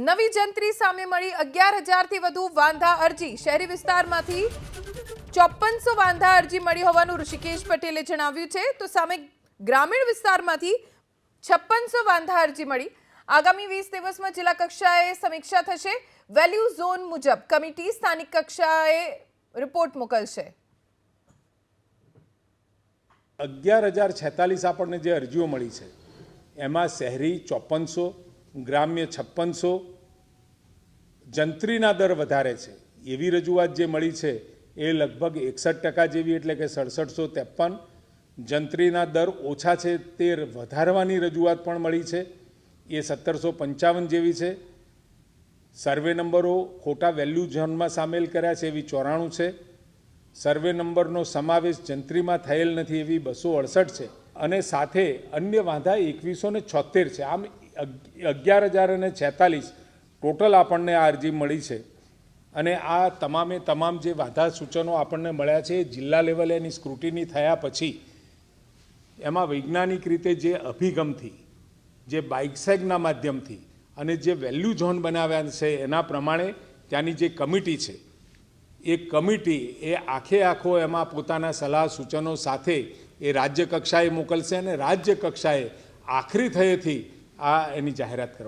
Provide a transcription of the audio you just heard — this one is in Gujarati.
નવી જંત્રી સામે મળી 11,000થી વધુ વાંધા અરજી। શહેરી વિસ્તારમાંથી 5400 વાંધા અરજી મળી હોવાનું ઋષિકેશ પટેલે જણાવ્યું છે। તો સામે ગ્રામીણ વિસ્તારમાંથી 5600 વાંધા અરજી મળી। આગામી 20 દિવસમાં જિલ્લા કક્ષાએ સમીક્ષા થશે। વેલ્યુ ઝોન મુજબ કમિટી સ્થાનિક કક્ષાએ રિપોર્ટ મોકલશે। 11,046 આપણને જે અરજીઓ મળી છે એમાં શહેરી 5400, ગ્રામ્ય 5600, જંત્રીના દર વધારે છે એવી રજૂઆત જે મળી છે એ લગભગ 61% જેવી, એટલે કે 6753। જંત્રીના દર ઓછા છે તે વધારવાની રજૂઆત પણ મળી છે, એ 1755 જેવી છે। સર્વે નંબરો ખોટા વેલ્યુ ઝોનમાં સામેલ કર્યા છે એવી 94 છે। સર્વે નંબરનો સમાવેશ જંત્રીમાં થયેલ નથી એવી 268 છે, અને સાથે અન્ય વાંધા 2176 છે। આમ 11,046 ટોટલ આપણને આ અરજી મળી છે। અને આ તમામે તમામ જે વાંધા સૂચનો આપણને મળ્યા છે જિલ્લા લેવલે એની સ્ક્રુટિની થયા પછી એમાં વૈજ્ઞાનિક રીતે જે અભિગમથી, જે બાઇકસેગના માધ્યમથી અને જે વેલ્યુ ઝોન બનાવ્યા છે એના પ્રમાણે ત્યાંની જે કમિટી છે એ કમિટી એ આખો એમાં પોતાના સલાહ સૂચનો સાથે એ રાજ્ય કક્ષાએ મોકલશે, અને રાજ્ય કક્ષાએ આખરી થયેથી આ એની જાહેરાત કરવામાં